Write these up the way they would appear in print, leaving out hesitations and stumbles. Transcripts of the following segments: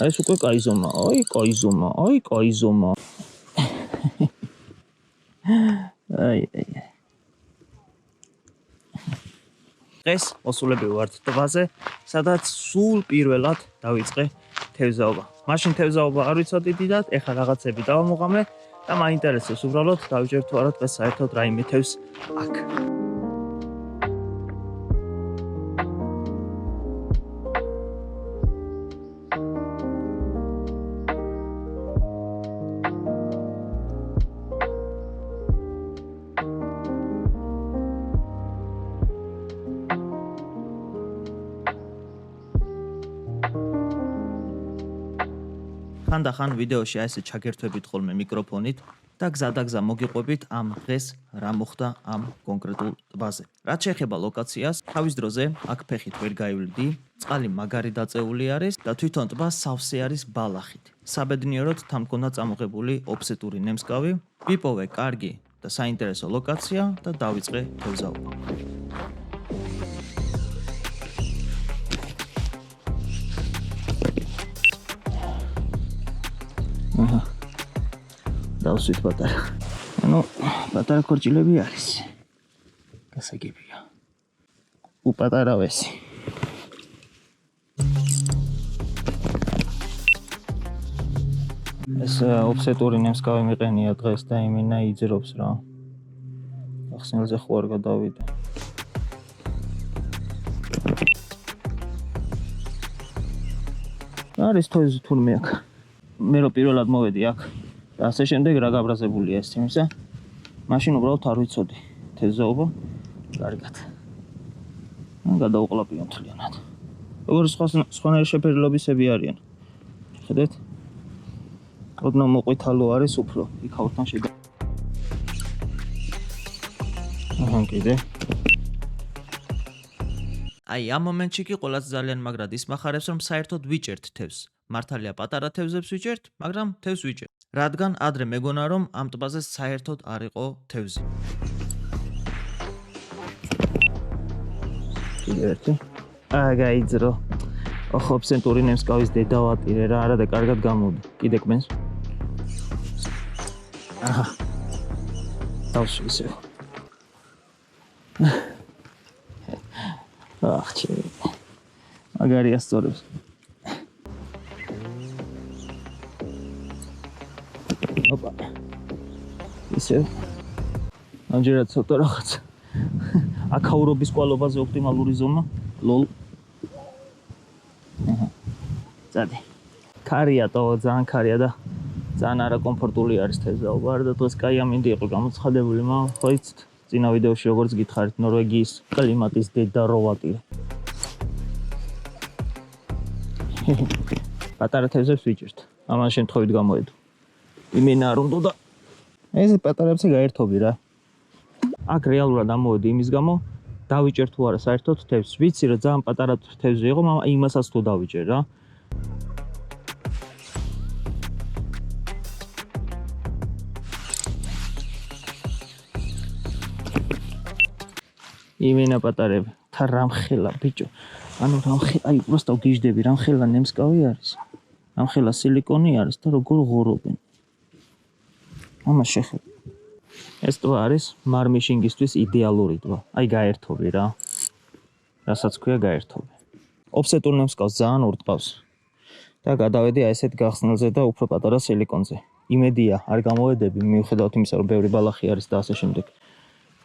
ეს უკვე კაი ზომა. აი, კაი ზომა. აი. დღეს მოსულები ვართ ტბაზე, სადაც სულ პირველად დავიწყე თევზაობა. მაშინ თევზაობა არ ვიცოდი დიდად, ეხლა რაღაცები დავამოყამე და მაინტერესებს უბრალოდ დავიჯერ თუ არა დღეს საერთოდ რაიმე თევზს აქ. ხანდახან ვიდეოში ასე ჩაგერთვებით ხოლმე მიკროფონით და გზადაგზა მოგიყვებით ამ დღეს რა მოხდა ამ კონკრეტულ ტბაზე. რაც შეეხება ლოკაციას, თავის დროზე აქ ფეხით ვერ გაივლდი, წყალი მაგარი დაწეული არის და თვითონ ტბა სავსე არის ბალახით. საბედნიეროდ თან მქონდა წამოღებული ოფსეტური ნემსკავი, ვიპოვე კარგი და საინტერესო ლოკაცია და დავიწყე თევზაობა. დავსვით პატარა. პატარა ქორჭილები არის. გასაგებია. უპატარავესი. ეს ოფსეტური ნემსკავი მიყენია დღეს და იმინა იძრობს რა. ახსნელზე ხო არ გადავიდე. არის თევზი თურმე აქ. მე რო პირველად მოვედი აქ და ასე შემდეგ რა გაბრაზებულია ეს იმისა. მაშინ უბრალოდ არ ვიცოდი თევზაობა კარგად. გადავყლაპიო მთლიანად. როგორ სხვანაირი შეფერილობისები არიან. ხედეთ? ოდნავ მოყვითალო არის უფრო. იქაურთან შეგა. კიდე. აი ამ მომენტში კი ყველას ძალიან მაგრად ისმახარებს რომ საერთოდ ვიჭერთ თევზს. მართალია პატარა თევზებს ვიჭერთ, მაგრამ თევზს ვიჭერთ. რადგან ადრე მეგონა რომ ამ ტბაზე საერთოდ არ იყო თევზი. კიდე ერთი. გაიძრო. ოფსეტური ნემსკავის დედა ვატირე რა, არა და კარგად გამოვიდა. კიდე კმენს. დავსვი ისე. ჩემი. მაგარია სწორებს. ოპა. ისე. ამჯერად ცოტა რაღაც. აკაურობის კვალობაზე ოპტიმალური ზომა. ლოლ. წადი. ქარია თო ძალიან ქარია და ძალიან არაკომფორტული არის თევზაობა. არა და დღეს კაი ამინდი იყო გამოცხადებული, მაგრამ ხო იცით, წინა ვიდეოში როგორც გითხარით, ნორვეგიის კლიმატის დედა რო ვატირე. პატარა თევზებს ვიჭერთ. ამან შემთხვევით გამოვეdu. იმინა არ უნდა და ეს პატარებზე გაერთობი რა. აქ რეალურად ამოვედი იმის გამო დავიჭერ თუ არა საერთოდ თევზს. ვიცი რომ ძალიან პატარა თევზი იყო, მაგრამ იმასაც თუ დავიჭერ რა. იმინა პატარები. თა რამხელა ბიჭო. ანუ რამხელა, აი უბრალოდ გიждები, რამხელა ნემსკავი არის. რამხელა სილიკონი არის და როგორ ღორობენ. ამას შეხედე. ეს ტბა არის მარმიშინგისთვის იდეალური ტბა. აი გაერთობი რა. რასაც ქვია გაერთობი. ოფსეტურ ნემსკავს ძალიან ურტყავს. და გადავედი აი ესეთ გახსნელზე და უფრო პატარა სილიკონზე. იმედია არ გამოვედები მიუხედავად იმისა რომ ბევრი ბალახი არის და ასე შემდეგ.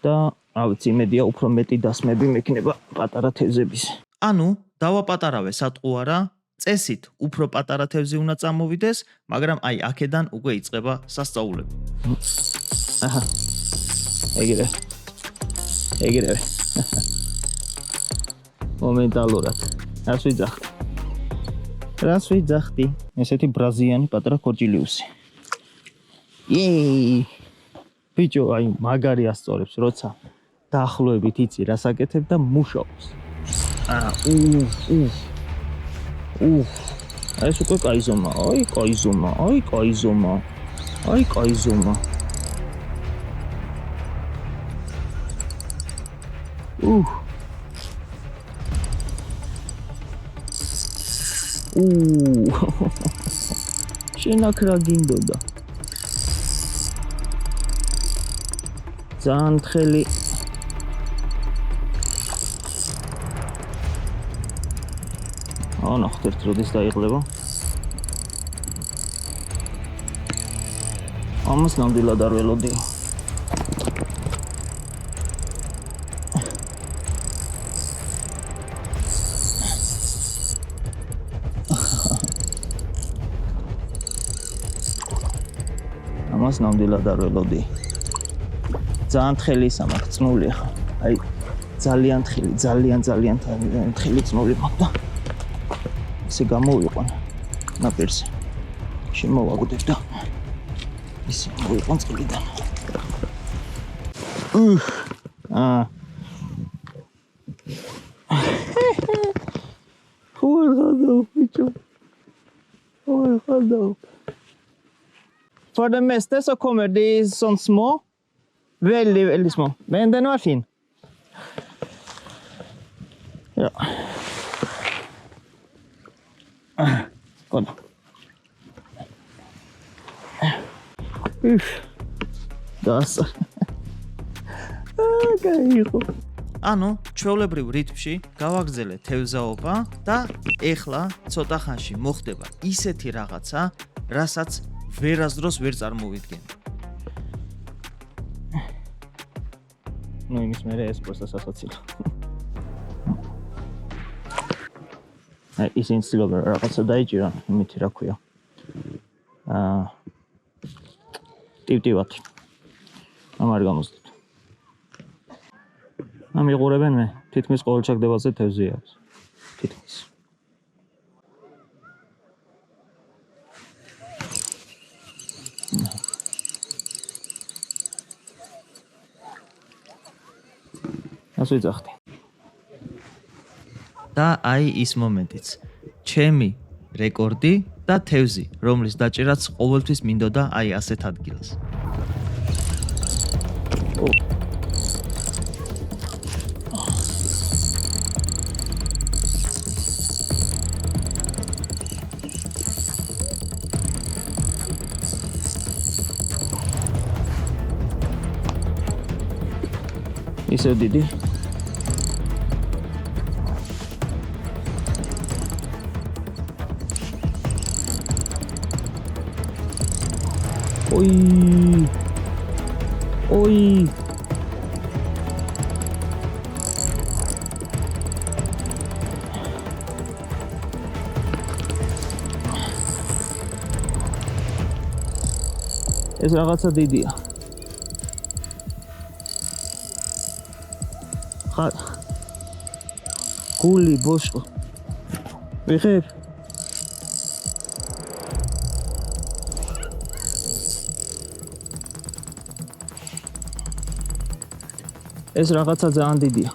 და რა ვიცი იმედია უფრო მეტი დასმები მექნება პატარა თევზების. ანუ დავაპატარავე სატყუ არა, წესით უფრო პატარა თევზი უნდა წამოვიდეს, მაგრამ აი აქედან უკვე იწყება სასწაულები. აჰა. ეგრევე. მომენტალურად. რას ვიძახდი? ესეთი ბრაზიანი პატარა ქორჭილიუსი. იეი. ბიჭო, აი მაგარი ასწორებს, როცა დაახლოებით იცი რას აკეთებ და მუშაობს. ეს უკვე კაი ზომა. შენ აქ რა გინდოდა? ძალიან თხელი ნახეთ როდის დაიღლება. ამას ნამდვილად არ ველოდი. ამას ნამდვილად არ ველოდი. ძალიან თხელი სამაკ წნული ხა. აი ძალიან თხელი, ძალიან თხელი წნული მაქვს. ისე გამოვიყვან ნაპირზე. შემოვაგდებ და ისე მოვიყვან წყლიდან. For det meste så kommer de sånn små. Veldig små. Men den var fin. Ja. Godt. Das. გაიღო. ანუ ჩვეულებრივ რიტმში გავაგრძელე თევზაობა და ეხლა ცოტა ხანში მოხდება ისეთი რაღაცა, რასაც ვერასდროს ვერ წარმოვიდგენ. იმის მერე ეს просто სასაცილო. ისინი ცდილობენ რაღაცა დაიჭირონ, იმითი რა ქვია. ტივტივათი. ამ არ გამოსდით. ამ იღურებენ მე, თითქმის ყოველ ჩაგდებაზე თევზი აქვს. თითქმის. ასე ძახდი. და აი ის მომენტიც. ჩემი რეკორდი და თევზი, რომლის დაჭერაც ყოველთვის მინდოდა აი ასეთ ადგილას. ისე დიდი. Oi. ეს რაღაცა დიდია. გული ბოშო. ვიღებ. ეს რაღაცა ძალიან დიდია.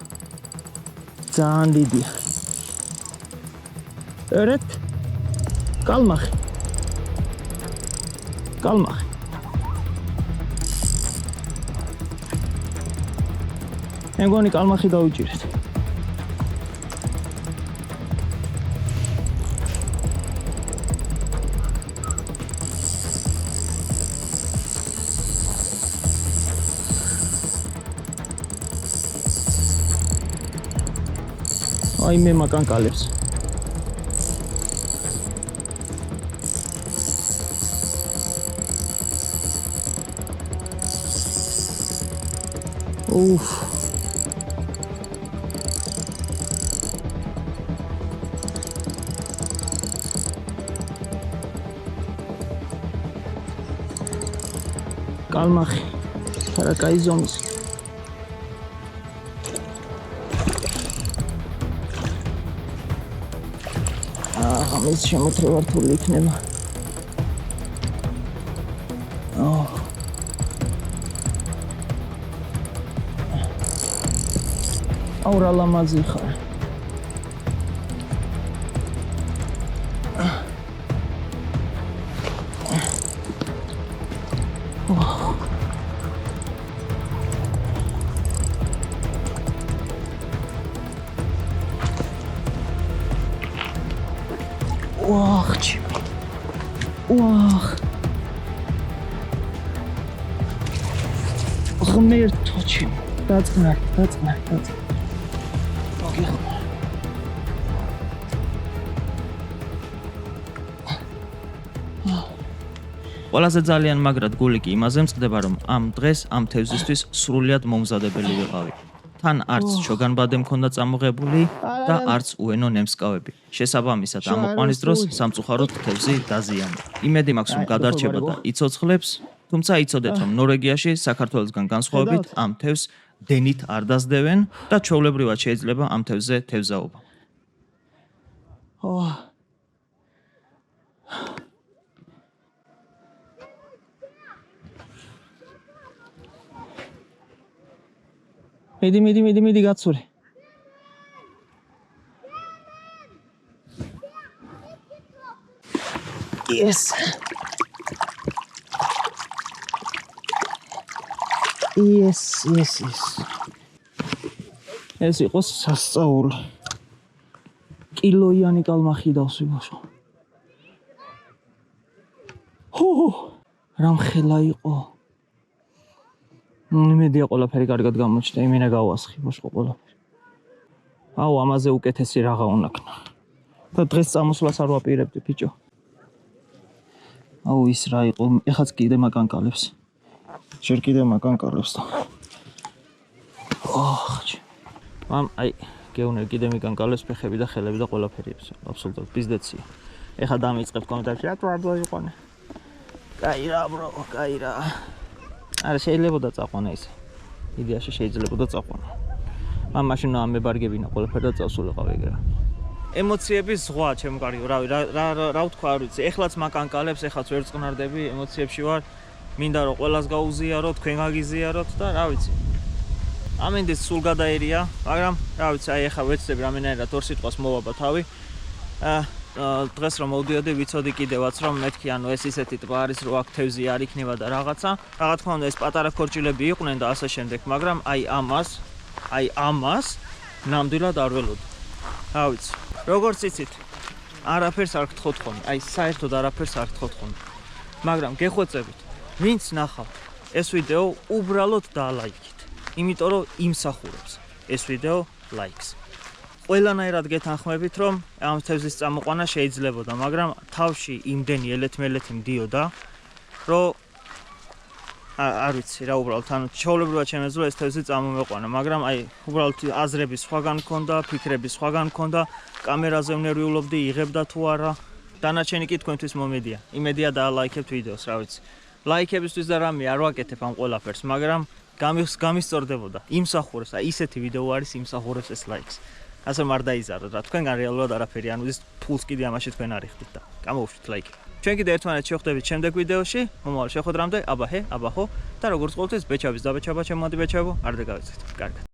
ძალიან დიდია. ერეთ კალმახი. კალმახი. მე მგონი კალმახი დავიჭირეთ. აი მე მაგან კალებს. კალმახი. არა კაი ზომის. ამის შემოთრევა რთული იქნება. აუ რა ლამაზი ხარ. ვახჩი. ვახ. ღმერთოჩი. დაწყნა. მოგიხმარ. ყველაზე ძალიან მაგრად გული კი იმაზე მწყდება, რომ ამ დღეს ამ თევზისთვის სრულიად მომზადებელი ვიყავი. თან არც ჩოგანბადე მქონდა წამოღებული და არც უენო ნემსკავები. შესაბამისად, ამ მოყვანის დროს სამწუხაროდ თევზი დაზიანდა. იმედი მაქვს, რომ გადარჩება და იცოცხლებს, თუმცა იცოდეთ, რომ ნორვეგიაში საქართველოსგან განსხვავებით ამ თევზს დენით არ დასდევენ და ჩვეულებრივად შეიძლება ამ თევზზე თევზაობა. მიდი გაცური. Yes. ეს იყო სასწაული. კილოიანი კალმახი დავსვიბაშო. რამხელა იყო. იმედია ყველაფერი კარგად გამოჩნდა, იმინა გავასხი ბოშყო ყველაფერი. აუ, ამაზე უკეთესი რაღა უნაქნა. და დღეს წამოსვლას არ ვაპირებდი, ბიჭო. აუ, ის რა იყო, ეხაც კიდე მაგანკალებს. შენ კიდე მაგანკალებს და. მამ, აი, გეუნერ კიდე მიგანკალებს ფეხები და ხელები და ყველაფერი ის. აბსოლუტურად ბიზნესია. ეხა დამიწყებ კომენტარში, რა თქმა უნდა იყვანე. კაი რა, ბრო, კაი რა. არა შეიძლება და წაყვანა ისე. იდეაში შეიძლება და წაყვანა. მაშინ ამებარგებინა ყველაფერი და წავსულიყავ ეგრე. ემოციების ზღვა, ჩემო კარგო, რა ვთქვა, არ ვიცი. ეხლაც მაკანკალებს, ეხლაც ვერ წყნარდები, ემოციებში ვარ. მინდა რომ ყველას გაუზიაროთ, თქვენ გაგიზიაროთ და რა ვიცი. ამინდის სულ გადაერია, მაგრამ რა ვიცი, აი ეხა ვეცდები რამენერად ორ სიტყვას მოვაბა თავი. დღეს რომ მოვდიოდი, ვიცოდი კიდევაც რომ მეთქი, ანუ ეს ისეთი ტბა არის, რომ აქ თევზი არ იქნება და რაღაცა. რა თქმა უნდა, ეს პატარა ქორჭილები იყვნენ და ასე შემდეგ, მაგრამ აი ამას ნამდვილად არ ველოდი. რა ვიცი. როგორც იცით, არაფერს არ გთხოვთ ხოლმე, აი საერთოდ არაფერს არ გთხოვთ ხოლმე. მაგრამ გეხვეწებით, ვინც ნახავთ ეს ვიდეო, უბრალოდ დაალაიქით. იმიტომ რომ იმსახურებს ეს ვიდეო ლაიქს. ყველანაირად გეთანხმებით, რომ ამ თევზის წამოყვანა შეიძლებოდა, მაგრამ თავში იმდენი ელეთ-მელეთი მდიოდა, რომ არ ვიცი რა უბრალოდ, ანუ ჩაოლებრივად შემეძლო ეს თევზი წამომეყვანა, მაგრამ აი უბრალოდ აზრები სხვაგან მქონდა, ფიქრები სხვაგან მქონდა, კამერაზე ვნერვიულობდი, იღებდა თუ არა. დანარჩენი კი თქვენთვის მომედია. იმედია დაალაიქებთ ვიდეოს, რა ვიცი. ლაიქებისთვის და რამე არ ვაკეთებ ამ ყველაფერს, მაგრამ გამისწორდებოდა. იმსახურებს, აი ისეთი ვიდეო არის, იმსახურებს ეს ლაიქს. ასე რომ არ დაიზარდოთ რა, თქვენგან რეალურად არაფერი, ანუ ის ფულს კიდე ამაში თქვენ არ იხდით და გამოუშვით ლაიქი. ჩვენ კიდე ერთმანეთს შევხვდებით შემდეგ ვიდეოში, მომავალ შეხვედრამდე, აბა ჰე, აბა ხო და როგორც ყოველთვის ბეჩაბის დაბეჩაბა, ჩემო მოდი ბეჩაბო, არ დაგავიწყეთ. კარგად.